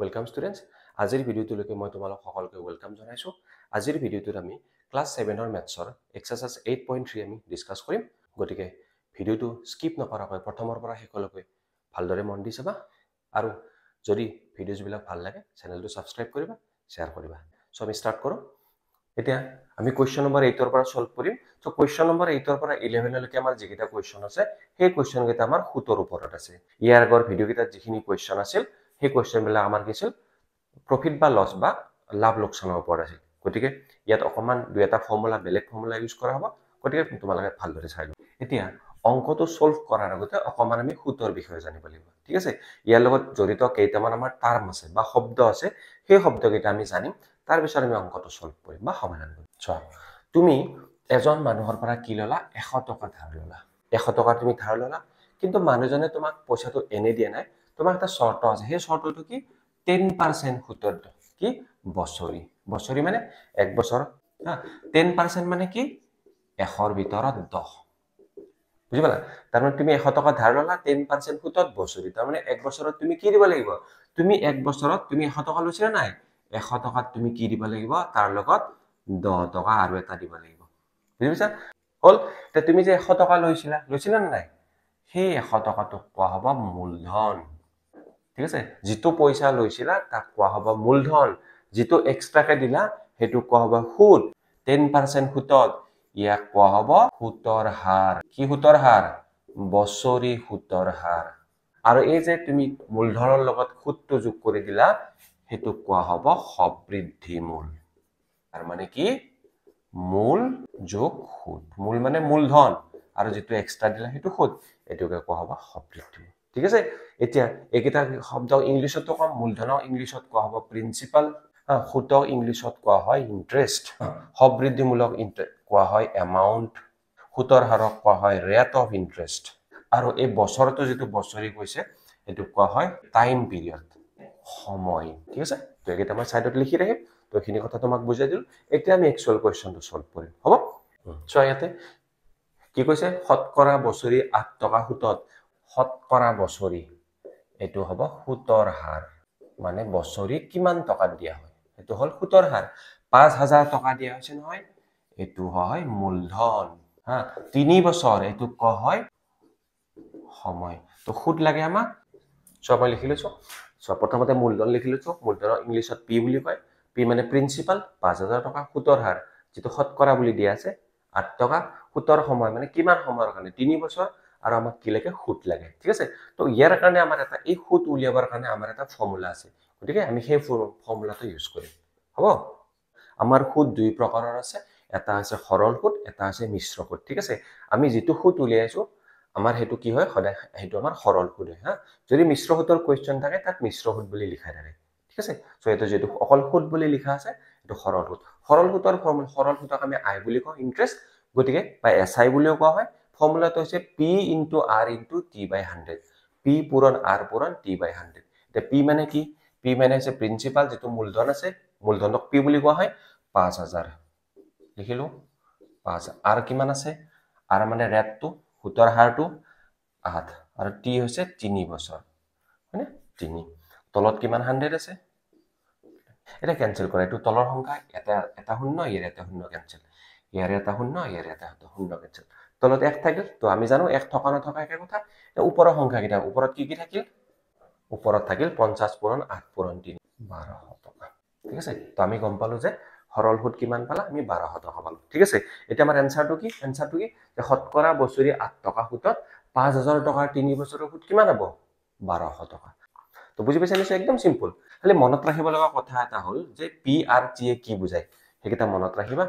Welcome students. আজিৰ ভিডিঅ'টোলৈকে মই তোমালোক সকলোকে ওয়েলকাম জনাইছো। আজিৰ ভিডিঅ'টোত আমি ক্লাছ 7ৰ মেথছৰ এক্সাৰসাইজ 8.3 আমি ডিসকাস কৰিম। গতিকে ভিডিঅ'টো স্কিপ নকৰাকৈ প্ৰথমৰ পৰা শেষলৈকে ভালদৰে মন দি চাবা আৰু যদি ভিডিঅ'বিলাক ভাল লাগে চেনেলটো সাবস্ক্ৰাইব কৰিবা, শেয়াৰ কৰিবা। সো আমি স্টাৰ্ট কৰো। এতিয়া আমি কোৱেশ্চন নম্বৰ 8 ৰ পৰা সলভ কৰিম। সো কোৱেশ্চন নম্বৰ 8 ৰ পৰা 11 লৈকে আমাৰ যিকেইটা কোৱেশ্চন আছে সেই কোৱেশ্চন কেইটা আমাৰ সুতৰ ওপৰত আছে। ইয়াৰ আগৰ ভিডিঅ' কেইটাত যিখিনি কোৱেশ্চন আছিল সেই কোৱেশ্চন বিলাক আমাৰ কিছিল প্ৰফিট বা লস বা লাভ লোকসানৰ ওপৰত আছিল। গতিকে ইয়াত অকমান দুই এটা ফৰ্মুলা বেলেগ ফৰ্মুলা ইউজ কৰা হ'ব। গতিকে তোমালোকে ভালদৰে চাই লও। এতিয়া অংকটো সলভ কৰাৰ আগতে অকমান আমি সুতৰ বিষয়ে জানিব লাগিব। ঠিক আছে? ইয়াৰ লগত জড়িত কেইটামান আমাৰ টাৰ্ম আছে বা শব্দ আছে, সেই শব্দকেইটা আমি জানিম। তাৰ পিছত আমি অংকটো সলভ কৰিম বা সমাধান কৰিম। চোৱা, তুমি এজন মানুহৰ পৰা কি ললা? 100 টকা ধাৰ ললা। 100 টকা তুমি ধাৰ ললা, কিন্তু মানুহজনে তোমাক পইচাটো এনে দিয়া নাই। তোমাক এটা শৰ্ত আছে। সেই শৰ্তটো কি? 10% সুতৰ কি? বছৰি। বছৰি মানে এক বছৰ। 10% মানে কি? 100ৰ ভিতৰত 10। বুজি পালা? তাৰমানে তুমি 100 টকা ধাৰ ললা, 10% সুতত বছৰি। তাৰমানে এক বছৰত তুমি কি দিব লাগিব? তুমি এক বছৰত তুমি 100 টকা লৈছিলা নাই? 100 টকাত তুমি কি দিব লাগিব? তাৰ লগত 10 টকা আৰু এটা দিব লাগিব। বুজি পাইছা? হল? তে তুমি যে 100 টকা লৈছিলা নাই? সেই 100 টকাটো কোৱা হ'ব মূলধন। ঠিক আছে? যিটো পইচা লৈছিলা তাক কোৱা হ'ব মূলধন। যিটো এক্সট্ৰাকে দিলা সেইটো কোৱা হ'ব সুদ। 10% সুতত ইয়াক কোৱা হ'ব সুতৰ হাৰ। কি সুতৰ হাৰ? বছৰি সুতৰ হাৰ। আৰু এই যে তুমি মূলধনৰ লগত সুদটো যোগ কৰি দিলা সেইটো কোৱা হ'ব সবৃদ্ধি মূল। তাৰ মানে কি? মূল যোগ সুদ। মূল মানে মূলধন আৰু যিটো এক্সট্ৰা দিলা সেইটো সুদ। এটোকে কোৱা হ'ব সবৃদ্ধি মূল। ঠিক আছে? এতিয়া এইকেইটা শব্দ ইংলিছতো কম। মূলধনক ইংলিছত কোৱা হ'ব প্ৰিন্সিপাল। সুতক ইংলিছত কোৱা হয় ইন্টাৰেষ্ট। সবৃদ্ধিমূলক কোৱা হয় এমাউন্ট। সুতৰ হাৰক কোৱা হয় ৰেট অফ ইন্টাৰেষ্ট। আৰু এই বছৰটো যিটো বছৰি কৈছে এইটো কোৱা হয় টাইম পিৰিয়ড, সময়। ঠিক আছে? তো এইকেইটা মই সাইডত লিখি ৰাখিম। তো এইখিনি কথা তোমাক বুজাই দিল। এতিয়া আমি একচুয়াল কোৱেশ্চনটো সলভ কৰিম। হ'ব? চোৱা ইয়াতে কি কৈছে? শতকৰা বছৰি 8 টকা সুতত। শতকৰা বছৰি এইটো হ'ব সুতৰ হাৰ। মানে বছৰি কিমান টকা দিয়া হয় এইটো হল সুতৰ হাৰ। 5000 টকা দিয়া হৈছে নহয়, এইটো হয় মূলধন। 3 বছৰ এইটো কোৱা হয় সময়। তো সুদ লাগে আমাক। সব মই লিখি লৈছো। সব প্ৰথমতে মূলধন লিখি লৈছো। মূলধনক ইংলিছত পি বুলি কয়। পি মানে প্ৰিন্সিপাল। 5000 টকা সুতৰ হাৰ যেটো শতকৰা বুলি দিয়া আছে 8 টকা। সুতৰ সময় মানে কিমান সময়ৰ কাৰণে? 3 বছৰ। আৰু আমাক কি লাগে? সুদ লাগে। ঠিক আছে? তো ইয়াৰ কাৰণে আমাৰ এটা এই সুদ উলিয়াবৰ কাৰণে আমাৰ এটা ফৰ্মুলা আছে। গতিকে আমি সেই ফৰ্মুলাটো ইউজ কৰিম। হ'ব? আমাৰ সুদ দুই প্ৰকাৰৰ আছে। এটা আছে সৰল সুদ, এটা আছে মিশ্ৰ সুদ। ঠিক আছে? আমি যিটো সুদ উলিয়াইছো আমাৰ হেতু কি হয়? সদায় হেতু আমাৰ সৰল সুদ হয়। যদি মিশ্ৰ সুদৰ কোৱেশ্চন থাকে তাক মিশ্ৰ সুদ বুলি লিখা থাকে। ঠিক আছে? সো এটা যেটো অকল সুদ বুলি লিখা আছে এটো সৰল সুদ। সৰল সুদৰ ফৰ্মুলা, সৰল সুদক আমি আই বুলি কওঁ, ইন্টাৰেষ্ট। গতিকে বা এসআই বুলিও কোৱা হয়। ফৰ্মুলাটো হৈছে p * r * t/100। p পূৰণ r পূৰণ t/100। তে p মানে কি? p মানে হৈছে প্ৰিন্সিপাল, যেটো মূলধন আছে। মূলধনক p বুলি কোৱা হয়। 5000 লিখিলো। 5 r কিমান আছে? r মানে ৰেটটো, সুতৰ হাৰটো 8 আৰু t হৈছে 3 বছৰ। হয়নে? 3 তলত কিমান 100 আছে? এটা ক্যান্সেল কৰা। এটো তলৰ সংখ্যা এটা শূন্য, ইয়াৰ এটা শূন্য ক্যান্সেল। ইয়াৰ এটা শূন্য, ইয়াৰ এটা শূন্য ক্যান্সেল। তলত 1 থাকিল। তো আমি জানো 1 থকা নথকা একে কথা। ওপৰৰ সংখ্যা কেইটা? ওপৰত কি কি থাকিল? ওপৰত থাকিল 50 পূৰণ 8 পূৰণ 3 1200 টকা। ঠিক আছে? তো আমি গম পালো যে সৰল সুদ কিমান পালা? আমি 1200 টকা পালো। ঠিক আছে? এতিয়া আমাৰ এনসাৰটো কি? এনসাৰটো কি? যে শতকৰা বছৰি 8 টকা সুতত 5000 টকাৰ 3 বছৰৰ সুদ কিমান হ'ব? 1200 টকা। তো বুজি পাইছা নিশ্চয়? একদম সিম্পল। খালি মনত ৰাখিব লগা কথা এটা হল যে পি আৰু টি এ কি বুজায় সেইকেইটা মনত ৰাখিবা।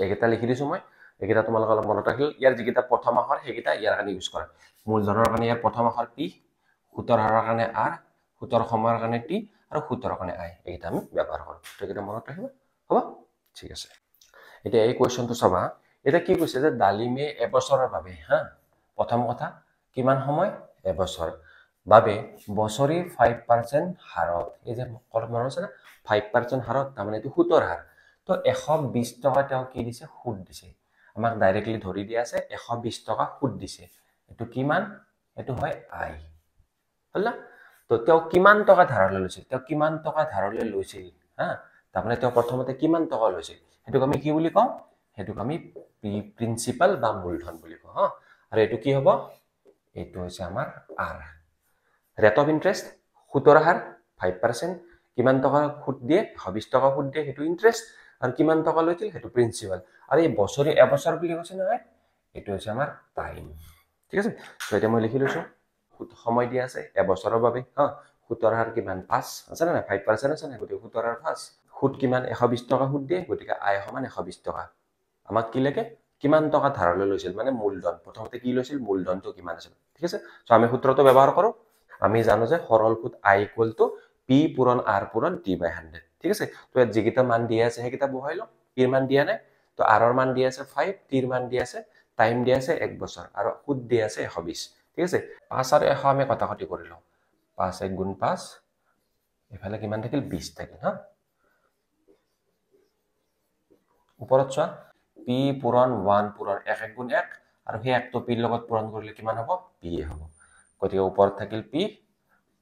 এইকেইটা লিখি দিছো মই। এইকেইটা তোমালোকে অলপ মনত ৰাখিল। ইয়াৰ যিকেইটা প্ৰথম আখৰ সেইকেইটা ইয়াৰ কাৰণে ইউজ কৰা। মূলধনৰ কাৰণে ইয়াৰ প্ৰথম আখৰ পি, সুতৰ হাৰৰ কাৰণে আৰ, সুতৰ সময়ৰ কাৰণে টি আৰু সুতৰ কাৰণে আই। এইকেইটা আমি ব্যৱহাৰ কৰোঁ। তো এইকেইটা মনত ৰাখিবা। হ'ব? ঠিক আছে। এতিয়া এই কোৱেশ্চনটো চাবা। এটা কি কৈছে যে ডালিমে এবছৰৰ বাবে প্ৰথম কথা কিমান সময়? এবছৰ বাবে বছৰি 5% হাৰত। এই যে মনত আছে না? 5% হাৰত, তাৰমানে এইটো সুতৰ হাৰ। তো 120 টকা তেওঁ কি দিছে? সুদ দিছে। আমাক ডাইৰেক্টলি ধৰি দিয়া আছে 120 টকা সুদ দিছে। এইটো কিমান? এইটো হয় আই। হল না? তো তো তেওঁ কিমান টকা ধাৰলৈ লৈছিল তেওঁ কিমান টকা ধাৰলৈ লৈছিল হা তাৰমানে তেওঁ প্ৰথমতে কিমান টকা লৈছিল হেতুক আমি কি বুলি কওঁ হেতুক আমি প্ৰিন্সিপাল বা মূলধন বুলি কওঁ হা আৰু এটো কি হ'ব এটো হৈছে আমাৰ আৰ ৰেট অফ ইন্টাৰেষ্ট সুতৰ হাৰ 5% কিমান টকা সুদ দিয়ে 120 টকা সুদ দিয়ে হেতু ইন্টাৰেষ্ট আৰু কিমান টকা লৈছিল হেতু প্ৰিন্সিপাল আৰু এই বছৰি এবছৰ বুলি কৈছে নহয় এটো হৈছে আমাৰ টাইম ঠিক আছে তো এটা মই লিখি লৈছো সময় দিয়া আছে এবছৰৰ বাবে হা সুতৰ হাৰ কিমান 5 আছে না 5% আছে না গতি সুতৰ হাৰ 5 সুদ কিমান 120 টকা সুদ দিয়ে গতিকে আয় সমান 120 টকা আমাক কি লাগে কিমান টকা ধাৰলৈ লৈছিল মানে মূলধন প্ৰথমতে কি লৈছিল মূলধনটো কিমান আছিল ঠিক আছে সো আমি সূত্ৰটো ব্যৱহাৰ কৰো আমি জানো যে সৰল সুদ i = p পূৰণ r পূৰণ t / 100 ঠিক আছে তো ইয়াত যিকিটা মান দিয়া আছে হেকিটা বহাই ল p ৰ মান দিয়া নাই তো r ৰ মান দিয়া আছে 5 t ৰ মান দিয়া আছে টাইম দিয়া আছে 1 বছৰ আৰু সুদ দিয়া আছে 120 ঠিক আছে 5 আৰু 100 আমি কটাকটি কৰি লওঁ 5 1 * 5 এফালে কিমান থাকিল 20 থাকিল হা ওপৰত চোৱা p পূৰণ 1 পূৰণ 1 1 * 1 আৰু সেই একটো p ৰ লগত পূৰণ কৰিলে কিমান হ'ব p হ'ব গতিকে ওপৰত থাকিল p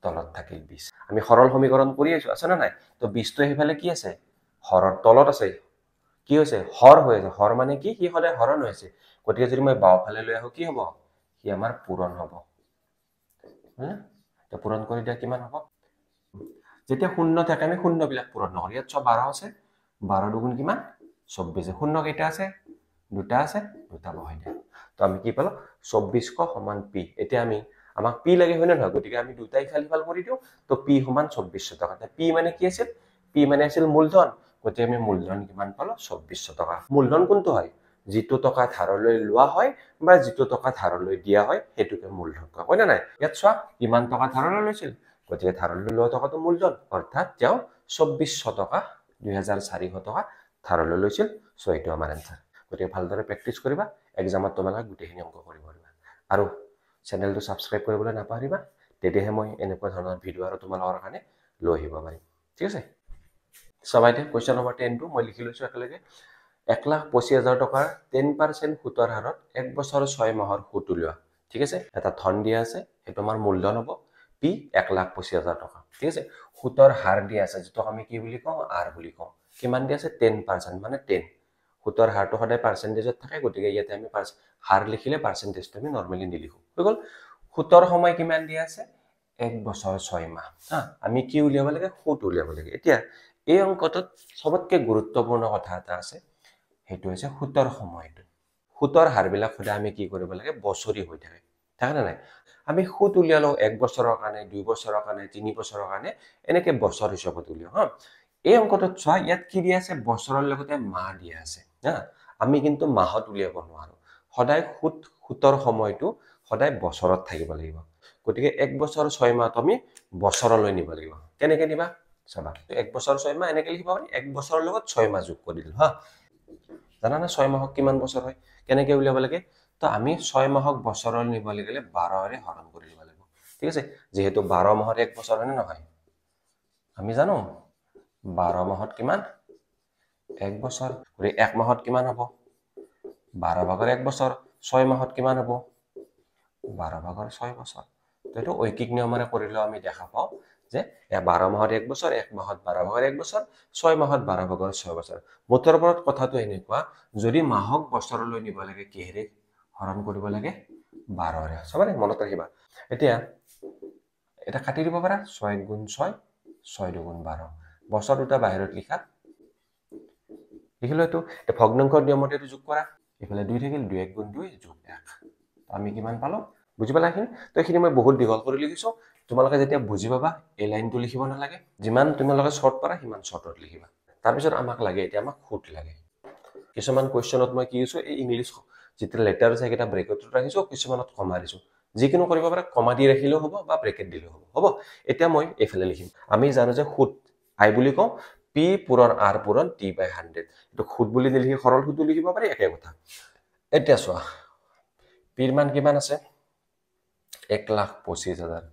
তলত থাকিল 20 আমি সৰল সমীকৰণ কৰি আছো আছে না নাই তো 20 টো হেফালে কি আছে হৰৰ তলত আছে কি হৈছে হৰ হৈ আছে হৰ মানে কি হি হলে হৰণ হৈছে গতিকে যদি মই বাওফালে লৈ আহো কি হ'ব হি আমাৰ পূৰণ হ'ব তো পূৰণ কৰি দিয়া কিমান হ'ব যেতিয়া শূন্য থাকে আমি শূন্য বিলাক পূৰণ নকৰো ইয়াত 12 আছে 12 দুগুণ কিমান 24 শূন্য কেইটা আছে দুটা আছে দুটা বহাই দিয়া তো আমি কি পালো 2400 = p এতিয়া আমি আমাক p লাগে হয় না নহয় গতিকে আমি দুটাই খালিফাল কৰি দিও তো p = 2400 টকা p মানে কি আছিল p মানে আছিল মূলধন গতিকে আমি মূলধন কিমান পালো 2400 টকা মূলধন কোনটো হয় যিটো টকা ধাৰলৈ লোৱা হয় বা যিটো টকা ধাৰলৈ দিয়া হয় হেতুকে মূলধন কয় হয় না নাই ইয়াত চোৱা কিমান টকা ধাৰলৈ লৈছিল গতিকে ধাৰলৈ লোৱা টকাটো মূলধন অৰ্থাৎ তেওঁ 2400 টকা 2400 টকা ধাৰলৈ লৈছিল সো এটো আমাৰ আনসাৰ গতিকে ভালদৰে প্ৰেক্টিছ কৰিবা এক্সামত তোমালোকে গুটেখিনি অংক কৰিব পাৰিবা আৰু চেনেলটো সাবস্ক্ৰাইব কৰিবলৈ নাপাহৰিবা তেতিয়াহে মই এনেকুৱা ধৰণৰ ভিডিও আৰু তোমালোকৰ কাৰণে লৈ আহিব পাৰিম ঠিক আছে সবাইতে কোৱেশ্চন নম্বৰ 10 টো মই লিখি লৈছো একেলগে 1,25,000 টকাৰ 10% সুতৰ হাৰত 1 বছৰ 6 মাহৰ সুদ উলিওৱা ঠিক আছে এটা ধন দিয়া আছে এটো আমাৰ মূলধন হ'ব p 1,25,000 টকা ঠিক আছে সুতৰ হাৰ দিয়া আছে যেটো আমি কি বুলি কওঁ r বুলি কওঁ কিমান দিয়া আছে 10% মানে 10 সুতৰ হাৰটো সদায় পাৰ্সেন্টেজত থাকে গতিকে ইয়াতে আমি হাৰ লিখিলে পাৰ্সেন্টেজটো আমি নৰমালি নিলিখো হৈ গল সুতৰ সময় কিমান দিয়া আছে 1 বছৰ 6 মাহ হা আমি কি উলিয়াব লাগে সুদ উলিয়াব লাগে এতিয়া এই অংকটোত সবতকে গুৰুত্বপূৰ্ণ কথা এটা আছে হেতু হৈছে সুতৰ সময়টো সুতৰ হাৰবিলাক সদায় আমি কি কৰিব লাগে বছৰি হৈ থাকে থাকে না নাই আমি সুদ উলিয়ালো 1 বছৰৰ কাৰণে 2 বছৰৰ কাৰণে 3 বছৰৰ কাৰণে এনেকে বছৰ হিচাপত উলিয়াও হা এই অংকটোত চোৱা ইয়াত কি দিয়া আছে বছৰৰ লগতে মাহ দিয়া আছে হা আমি কিন্তু মাহত উলিয়াব নোৱাৰো সদায় সুতৰ সময়টো সদায় বছৰত থাকিব লাগিব গতিকে 1 বছৰ 6 মাহত আমি বছৰলৈ নিব লাগিব কেনেকে নিবা চাবা 1 বছৰ 6 মাহ এনেকে লিখিব পাৰি 1 বছৰৰ লগত 6 মাহ যোগ কৰি দিল হা জানা না 6 মাহক কিমান বছৰ হয় কেনেকে উলিয়াব লাগে তো আমি 6 মাহক বছৰলৈ নিব লাগিলে 12 ৰে হৰণ কৰি দিব লাগিব ঠিক আছে যেহেতু 12 মাহৰ 1 বছৰ হয় নহয় আমি জানো 12 মাহত কিমান 1 বছৰ গৰি 1 মাহত কিমান হ'ব 12 ভাগৰ 1 বছৰ 6 মাহত কিমান হ'ব 12 ভাগৰ 6 বছৰ তো এটো ঐকিক নিয়মৰে কৰিলে আমি দেখা পাও যে 12 মাহত 1 বছৰ 1 মাহত 12 ভাগৰ 1 বছৰ 6 মাহত 12 ভাগৰ 6 বছৰ মোটৰ ওপৰত কথাটো এনেকুৱা যদি মাহক বছৰলৈ নিব লাগে কিহেৰে হৰণ কৰিব লাগে 12 ৰে সবাৰে মনত ৰাখিবা এতিয়া এটা কাটি দিব পাৰা 6 গুণ 6 6 দুগুণ 12 বছৰ দুটা বাহিৰত লিখা লিখিলো এটো ভগ্নাংকৰ নিয়মতে এটো যোগ কৰা এফালে 2 থাকিল 2 1 গুণ 2 যোগ 1 আমি কিমান পালো বুজি পালা কি তো এখিনি মই বহুত দীঘল কৰি লিখিছো তোমালোকে যেতিয়া বুজি পাবা এই লাইনটো লিখিব না লাগে যিমান তোমালোকে শৰ্ট পাৰা হিমান শৰ্টত লিখিবা তাৰ পিছত আমাক লাগে এতিয়া আমাক খুট লাগে কিছুমান কোৱেশ্চনত মই কি কৈছো এই ইংলিশ যেটা লেটাৰ আছে এটা ব্ৰেকেটত ৰাখিছো কিছুমানত কমা দিছো যিকিনো কৰিব পাৰা কমা দি ৰাখিলেও হ'ব বা ব্ৰেকেট দিলেও হ'ব এতিয়া মই এফালে লিখিম আমি জানো যে খুট আই বুলি কওঁ p পূৰণ r পূৰণ t/100 এটো খুট বুলি নিলিখি সৰল খুট লিখিব পাৰি একে কথা এতিয়া চোৱা p ৰ মান কিমান আছে 1,25,000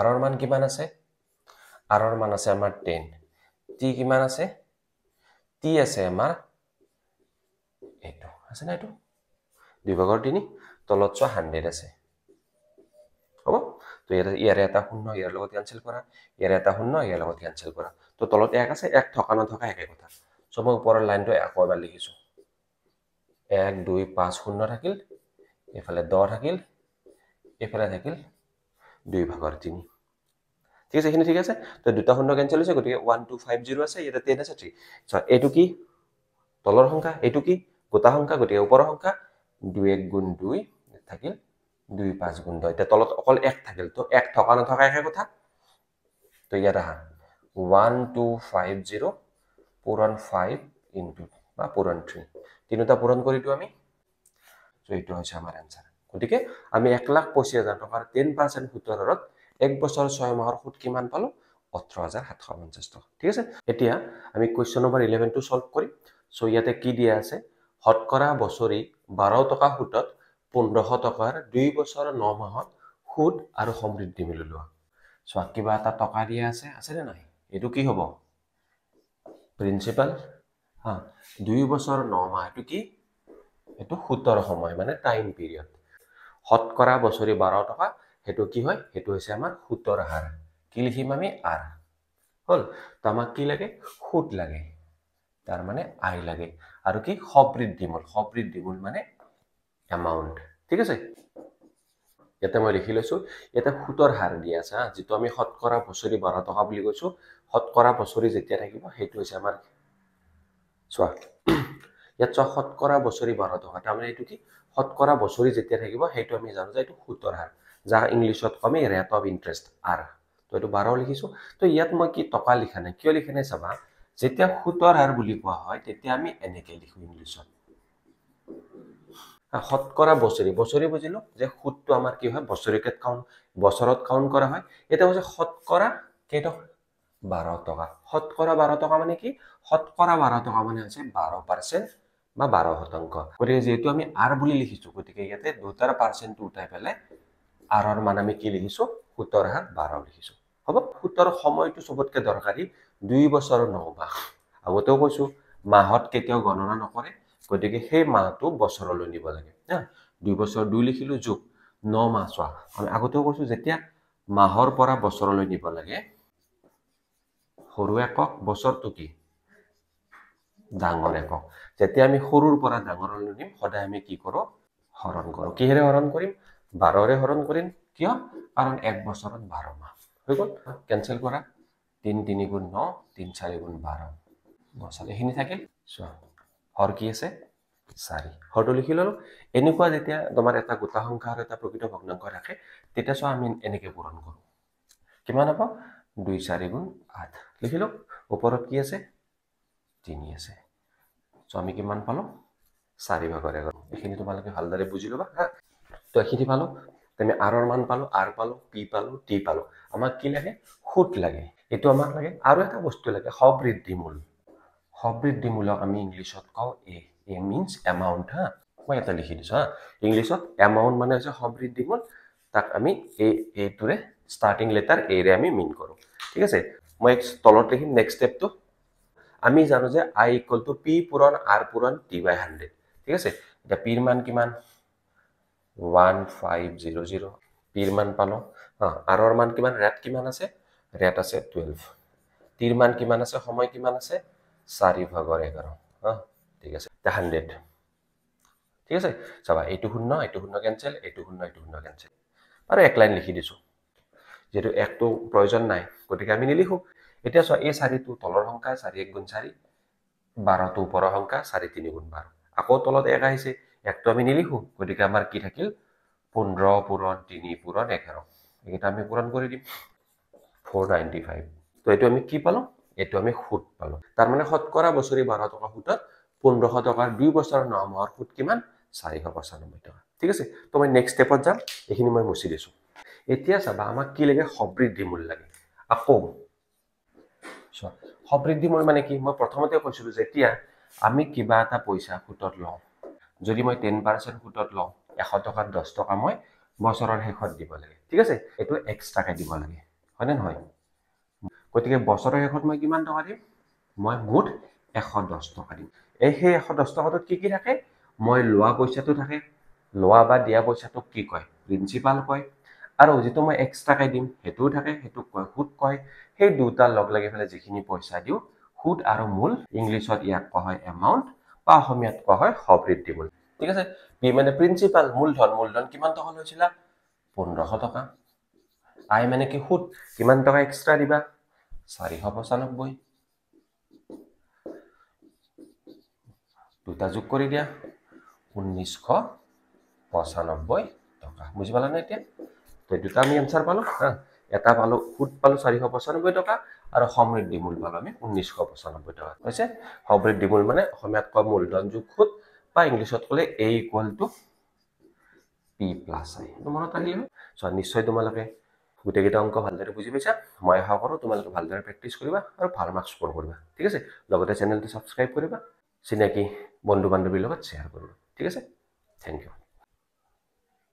r ৰ মান কিমান আছে r ৰ মান আছে আমাৰ 10 t কিমান আছে t আছে আমাৰ এটো আছে না এটো 2/3 তলত 100 আছে হ'ব তো ইয়াৰে এটা শূন্য ইয়াৰ লগত কেঞ্চেল কৰা, ইয়াৰে এটা শূন্য ইয়াৰ লগত কেঞ্চেল কৰা। তো তলত 1 আছে, 1 থকা নথকা একে কথা। চ' মই ওপৰৰ লাইনটো আকৌ এবাৰ লিখিছোঁ। 1 2 5 শূন্য থাকিল, এইফালে 10 থাকিল, এইফালে থাকিল 2/3। ঠিক আছে, এইখিনি ঠিক আছে। তো দুটা শূন্য কেঞ্চেল হৈছে, গতিকে 1 2 5 0 আছে, ইয়াতে 10 আছে 3। চ' এইটো কি তলৰ সংখ্যা, এইটো কি গোটা সংখ্যা, গতিকে ওপৰৰ সংখ্যা 2 1 গুণ 2 থাকিল 2 5 গুণ 10। এতিয়া তলত অকল 1 থাকিল, তো 1 থকা নথকা একে কথা। তো ইয়াত আহা 1 2 5 0 পূৰণ 5 ইনটু বা পূৰণ 3, তিনিটা পূৰণ কৰি দিওঁ আমি। তো এইটো হৈছে আমাৰ এনচাৰ। গতিকে আমি 1,25,000 টকাৰ 10% সুতৰ হাৰত 1 বছৰ 6 মাহৰ সুত কিমান পালো? 18,750 টকা। ঠিক আছে, এতিয়া আমি কুৱেশ্যন নম্বৰ 11টো সলভ কৰিম। চ' ইয়াতে কি দিয়া আছে? শতকৰা বছৰি 12 টকা সুতত 1500 টকাৰ 2 বছৰ 9 মাহত সুত আৰু সমৃদ্ধি মিলি লোৱা। চ' কিবা এটা টকা দিয়া আছেনে নাই? এইটো কি হ'ব? প্ৰিন্সিপাল। 2 বছৰ 9 মাহ, এইটো কি? এইটো সুতৰ সময়, মানে টাইম পিৰিয়ড। শতকৰা বছৰি 12 টকা, সেইটো কি হয়? সেইটো হৈছে আমাৰ সুতৰ হাৰ। কি লিখিম আমি? আৰ। হ'ল। তো আমাক কি লাগে? সুত লাগে, তাৰ মানে আই লাগে। আৰু কি? সবৃদ্ধিমূল। সবৃদ্ধিমূল মানে এমাউণ্ট। ঠিক আছে, ইয়াতে মই লিখি লৈছো। ইয়াতে সুতৰ হাৰ দিয়া আছে, যিটো আমি শতকৰা বছৰি 12 টকা বুলি কৈছো। শতকৰা বছৰি যেতিয়া থাকিব সেইটো হৈছে আমাৰ, চোৱা ইয়াত চোৱা, শতকৰা বছৰি 12 টকা, তাৰমানে এইটো কি? শতকৰা বছৰি যেতিয়া থাকিব সেইটো আমি জানো যে এইটো সুতৰ হাৰ, যাক ইংলিছত আমি ৰেট অফ ইণ্টাৰেষ্ট, আৰ। তো এইটো 12 লিখিছো। তো ইয়াত মই কি টকা লিখা নাই, কিয় লিখা নাই চাবা। যেতিয়া সুতৰ হাৰ বুলি কোৱা হয় তেতিয়া আমি এনেকে লিখো ইংলিছত। শতকৰা বছৰি, বছৰি বুজিলো যে সুতটো আমাৰ কি হয়? বছৰিকেট কাউণ্ট, বছৰত কাউণ্ট কৰা হয়। এটা হৈছে শতকৰা কেইটকা? 12 টকা। শতকৰা 12 টকা মানে কি? শতকৰা 12 টকা মানে হৈছে 12% বা 12%। গতিকে যিহেতু আমি আৰ বুলি লিখিছো, গতিকে ইয়াতে দুটাৰ পাৰ্চেণ্টটো উঠাই পেলাই আৰৰ মান আমি কি লিখিছো? সুতৰ হাৰ 12 লিখিছো। হ'ব। সুতৰ সময়টো চবতকে দৰকাৰী, 2 বছৰ 9 মাহ। আগতেও কৈছো মাহত কেতিয়াও গণনা নকৰে, গতিকে সেই মাহটো বছৰলৈ নিব লাগে। 2 বছৰ 2 লিখিলো, যোগ 9 মাহ। চোৱা, আমি আগতেও কৈছো যেতিয়া মাহৰ পৰা বছৰলৈ নিব লাগে, সৰু একক, বছৰটো কি? ডাঙৰ একক। যেতিয়া আমি সৰুৰ পৰা ডাঙৰলৈ নিম, সদায় আমি কি কৰো? হৰণ কৰো। কিহেৰে হৰণ কৰিম? 12ৰে হৰণ কৰিম। কিয়? কাৰণ 1 বছৰত 12 মাহ। হৈ গ'ল। কেঞ্চেল কৰা। 3 3 গুণ 9, 3 4 গুণ 12। বছৰ এইখিনি থাকিল। চোৱা, হৰ কি আছে? 4। হৰটো লিখি ললো। এনেকুৱা যেতিয়া তোমাৰ এটা গোটা সংখ্যা আৰু এটা প্ৰকৃত ভগ্নাংশ থাকে, তেতিয়া চোৱা আমি এনেকে পূৰণ কৰো। কিমান হ'ব? 2 4 গুণ 8 লিখিলো। ওপৰত কি আছে? 3 আছে। চ' আমি কিমান পালো? 4/11। এইখিনি তোমালোকে ভালদৰে বুজি ল'বা। তো এইখিনি পালো। আমি আৰৰ মান পালো, আৰ পালো, পি পালো, টি পালো। আমাক কি লাগে? সুত লাগে। এইটো আমাক লাগে। আৰু এটা বস্তু লাগে, সবৃদ্ধিমূল। সবৃদ্ধিমূলক আমি ইংলিছত কওঁ এ। এ মিনছ এমাউণ্ট। মই এটা লিখি দিছো। ইংলিছত এমাউণ্ট মানে হৈছে সবৃদ্ধিমূল। তাক আমি এইটোৰে ষ্টাৰ্টিং লেটাৰ এৰে আমি মিন কৰো। ঠিক আছে, মই তলত লিখিম নেক্সট ষ্টেপটো। আমি জানো যে আই ইকুৱেল টু পি পূৰণ আৰ পূৰণ টি/100। ঠিক আছে, এতিয়া পিৰ মান কিমান? 1500। পিৰ মান পালো। আৰৰ মান কিমান? ৰেট কিমান আছে? ৰেট আছে 12। টিৰ মান কিমান আছে? সময় কিমান আছে? 4/11। ঠিক আছে, 100। ঠিক আছে, চাবা এইটো শূন্য, এইটো শূন্য কেঞ্চেল, এইটো শূন্য, এইটো শূন্য কেঞ্চেল। আৰু এক লাইন লিখি দিছো, যিহেতু একটো প্ৰয়োজন নাই গতিকে আমি নিলিখো। এতিয়া চোৱা, এই 4টো তলৰ সংখ্যা, 4 1 গুণ 4। 12টো ওপৰৰ সংখ্যা, 4 3 গুণ 12। আকৌ তলত 1 আহিছে, একটো আমি নিলিখো, গতিকে আমাৰ কি থাকিল? 15 পূৰণ 3 পূৰণ 11। এইকেইটা আমি পূৰণ কৰি দিম। 495। তো এইটো আমি কি পালো? এইটো আমি সুত পালো। তাৰমানে শতকৰা বছৰি 12 টকা সুতত 1500 টকাৰ 2 বছৰ 9 মাহৰ সুত কিমান? 495 টকা। ঠিক আছে, তো মই নেক্সট ষ্টেপত যাম। এইখিনি মই মুচি দিছো। এতিয়া চাবা, আমাক কি লাগে? সবৃদ্ধিমূল লাগে। আকৌ চোৱা, সবৃদ্ধিমূল মানে কি? মই প্ৰথমতে কৈছিলো, যেতিয়া আমি কিবা এটা পইচা সুতত লওঁ, যদি মই 10% সুতত লওঁ, 100 টকাত 10 টকা মই বছৰৰ শেষত দিব লাগে। ঠিক আছে, এইটো এক্সট্ৰাকে দিব লাগে, হয়নে নহয়? গতিকে বছৰৰ শেষত মই কিমান টকা দিম? মই মুঠ 110 টকা দিম। সেই 110 টকাটোত কি কি থাকে? মই লোৱা পইচাটো থাকে। লোৱা বা দিয়া পইচাটোক কি কয়? প্ৰিন্সিপাল কয়। আৰু যিটো মই এক্সট্ৰাকৈ দিম সেইটোও থাকে, সেইটোক কয় সুদ কয়। সেই দুটা লগ লাগি পেলাই যিখিনি পইচা দিওঁ সুদ আৰু মূল, ইংলিছত ইয়াক কোৱা হয় এমাউণ্ট বা অসমীয়াত কোৱা হয় সবৃদ্ধি মূল। ঠিক আছে, পি মানে প্ৰিন্সিপাল, মূলধন। মূলধন কিমান টকা লৈছিলা? 1500 টকা। আই মানে কি সুদ, কিমান টকা এক্সট্ৰা দিবা? 495। দুটা যোগ কৰি দিয়া 1995 টকা। বুজি পালা নে এতিয়া? তো দুটা আমি এনসাৰ পালো হা। এটা পালো সুদ পালো 495 টকা আৰু সমৃদ্ধি মূল পালো আমি 1995 টকা। হৈছে সমৃদ্ধি মূল মানে অসমীয়াত কোৱা মূলধন যোগ সুদ বা ইংলিছত ক'লে A = P + I। মনত ৰাখিলে নিশ্চয় তোমালোকে গোটেইকেইটা অংক ভালদৰে বুজি পাইছা। মই আশা কৰোঁ তোমালোকে ভালদৰে প্ৰেক্টিছ কৰিবা আৰু ভাল মাৰ্কছ স্ক'ৰ কৰিবা। ঠিক আছে, লগতে চেনেলটো ছাবস্ক্ৰাইব কৰিবা, চিনাকি বন্ধু বান্ধৱীৰ লগত শ্বেয়াৰ কৰিবা। ঠিক আছে, থেংক ইউ।